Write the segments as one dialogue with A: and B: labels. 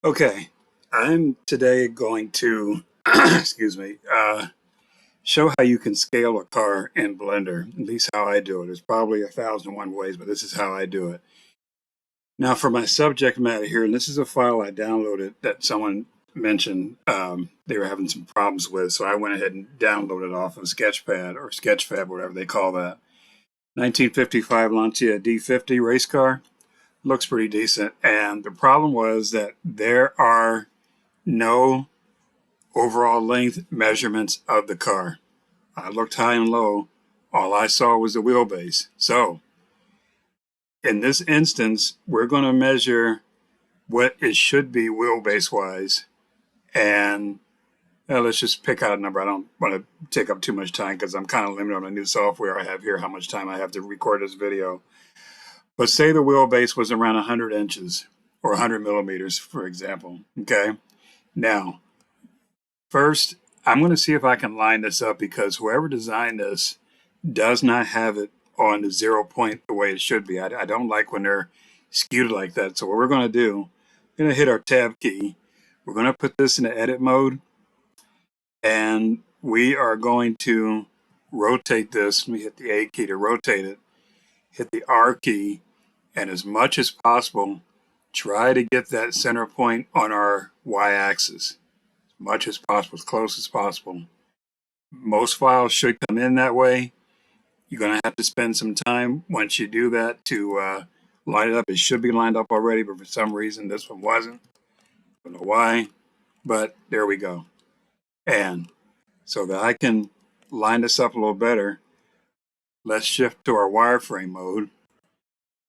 A: Okay, I'm today going to, excuse me, show how you can scale a car in Blender. At least how I do it. There's probably 1,001 ways, but this is how I do it. Now for my subject matter here, and this is a file I downloaded that someone mentioned they were having some problems with, so I went ahead and downloaded off of Sketchpad or Sketchfab, whatever they call that. 1955 Lancia D50 race car. Looks pretty decent, and the problem was that there are no overall length measurements of the car. I looked high and low. All I saw was the wheelbase. So in this instance, we're going to measure what it should be wheelbase wise. And let's just pick out a number. I don't want to take up too much time because I'm kind of limited on the new software I have here, how much time I have to record this video. But say the wheelbase was around 100 inches or 100 millimeters, for example. Okay. Now, first, I'm going to see if I can line this up because whoever designed this does not have it on the 0 point the way it should be. I don't like when they're skewed like that. So what we're going to do, we're going to hit our tab key. We're going to put this in the edit mode, and we are going to rotate this. Let me hit the A key to rotate it. Hit the R key, and as much as possible, try to get that center point on our y-axis. As much as possible, as close as possible. Most files should come in that way. You're going to have to spend some time once you do that to line it up. It should be lined up already, but for some reason this one wasn't. I don't know why, but there we go. And so that I can line this up a little better, let's shift to our wireframe mode.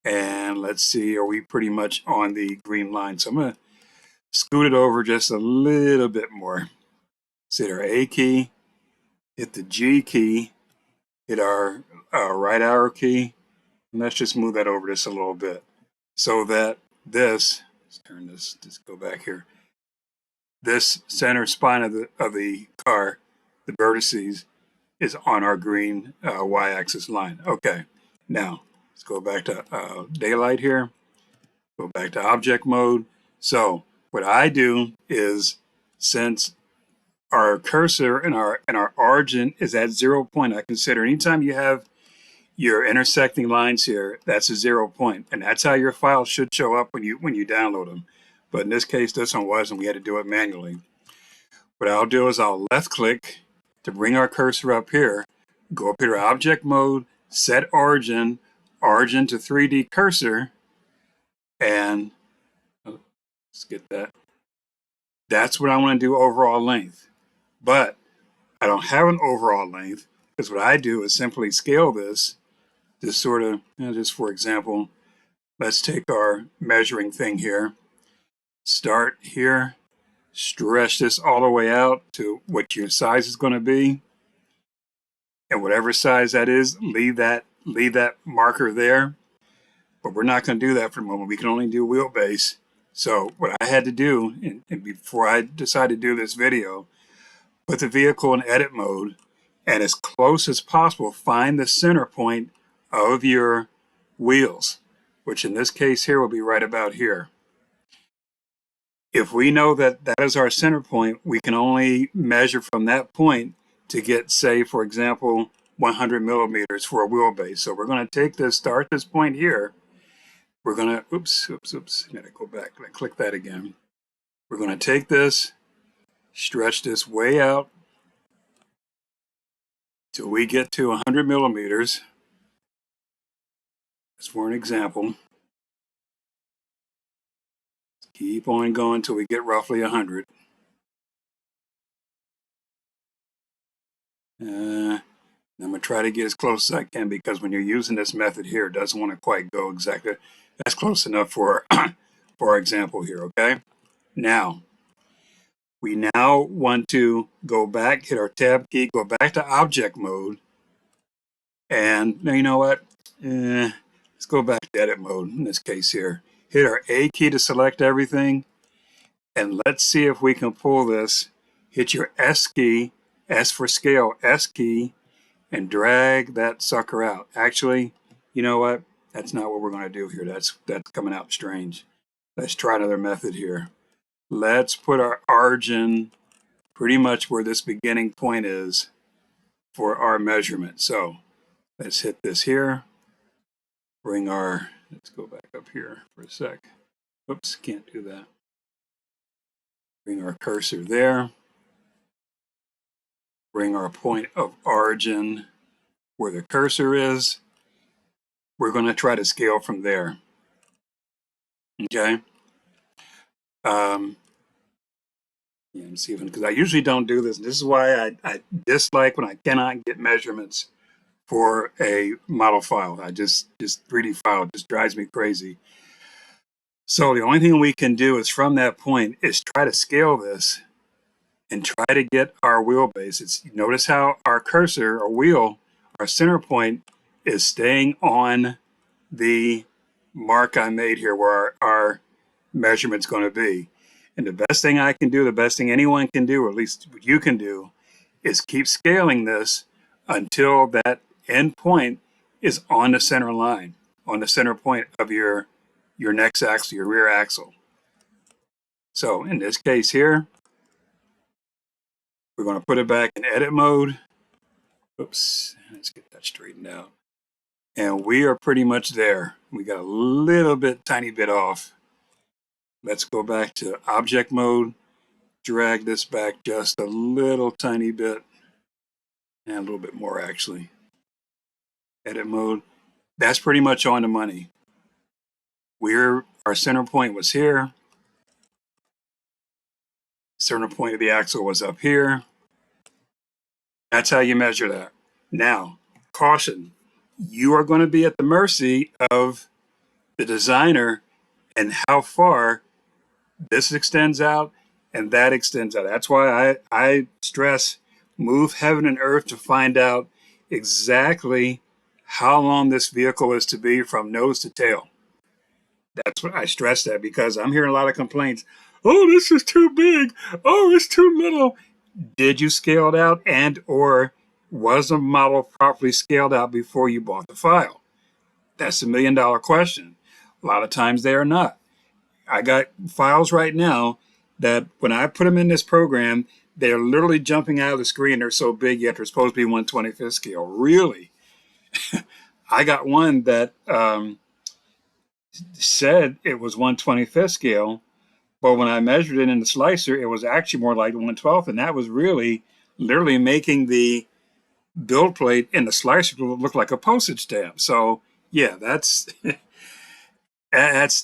A: And let's see, are we pretty much on the green line? So I'm going to scoot it over just a little bit more. Hit our A key, hit the G key, hit our right arrow key, and let's just move that over just a little bit so that this, let's turn this, just go back here. This center spine of the car, the vertices, is on our green y-axis line. Okay, now let's go back to daylight here. Go back to object mode. So what I do is, since our cursor and our origin is at 0 point, I consider anytime you have your intersecting lines here, that's a 0 point, and that's how your files should show up when you download them. But in this case, this one wasn't. We had to do it manually. What I'll do is I'll left click to bring our cursor up here, go up here to object mode, set origin to 3D cursor, and let's get that. That's what I want to do overall length. But I don't have an overall length because what I do is simply scale this sort of, just for example, let's take our measuring thing here, start here, stretch this all the way out to what your size is going to be, and whatever size that is, leave that marker there. But we're not going to do that for the moment. We can only do wheelbase. So what I had to do, and before I decided to do this video, put the vehicle in edit mode, and as close as possible, find the center point of your wheels, which in this case here will be right about here. If we know that that is our center point, we can only measure from that point to get, say, for example, 100 millimeters for a wheelbase. So we're going to take this, start this point here. We're going to, oops, I'm going to go back and click that again. We're going to take this, stretch this way out till we get to 100 millimeters. Just for an example. Keep on going until we get roughly 100. I'm going to try to get as close as I can because when you're using this method here, it doesn't want to quite go exactly. That's close enough for our example here, okay? Now, we now want to go back, hit our tab key, go back to object mode, and now you know what? Let's go back to edit mode in this case here. Hit our A key to select everything, and let's see if we can pull this. Hit your S key, S for scale, S key, and drag that sucker out. Actually, you know what? That's not what we're going to do here. That's coming out strange. Let's try another method here. let's put our origin pretty much where this beginning point is for our measurement. So let's hit this here, let's go back up here for a sec. Oops, can't do that. Bring our cursor there. Bring our point of origin where the cursor is. We're going to try to scale from there. Okay. Yeah, I'm seeing, because I usually don't do this. This is why I dislike when I cannot get measurements for a model file. This 3D file just drives me crazy. So the only thing we can do is from that point is try to scale this and try to get our wheelbase. Notice how our cursor or wheel, our center point, is staying on the mark I made here where our measurement's going to be. And the best thing I can do, the best thing anyone can do, or at least what you can do, is keep scaling this until that end point is on the center line, on the center point of your next axle, your rear axle. So in this case here, we're going to put it back in edit mode. Oops, let's get that straightened out. And we are pretty much there. We got a little bit, tiny bit off. Let's go back to object mode, drag this back just a little tiny bit, and a little bit more actually. Edit mode. That's pretty much on the money. Our center point was here. Center point of the axle was up here. That's how you measure that. Now, caution, you are going to be at the mercy of the designer and how far this extends out and that extends out. That's why I stress move heaven and earth to find out exactly how long this vehicle is to be from nose to tail. That's what I stress that, because I'm hearing a lot of complaints. Oh, this is too big. Oh, it's too little. Did you scale it out, and or was the model properly scaled out before you bought the file? That's the $1 million question. A lot of times they are not. I got files right now that when I put them in this program, they're literally jumping out of the screen. They're so big, yet they're supposed to be 1/25th scale. Really? I got one that said it was 1/25th scale, but when I measured it in the slicer, it was actually more like 1/12th, and that was really literally making the build plate in the slicer look like a postage stamp. So yeah, that's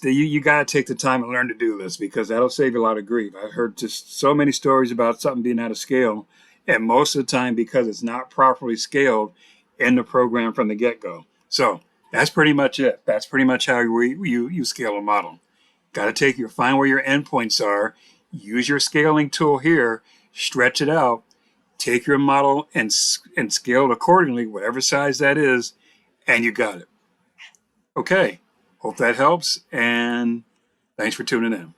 A: you got to take the time and learn to do this, because that'll save you a lot of grief. I've heard just so many stories about something being out of scale, and most of the time because it's not properly scaled in the program from the get-go. So that's pretty much it. That's pretty much how you scale a model. Got to find where your endpoints are, use your scaling tool here, stretch it out, take your model and scale it accordingly, whatever size that is, and you got it. Okay, hope that helps, and thanks for tuning in.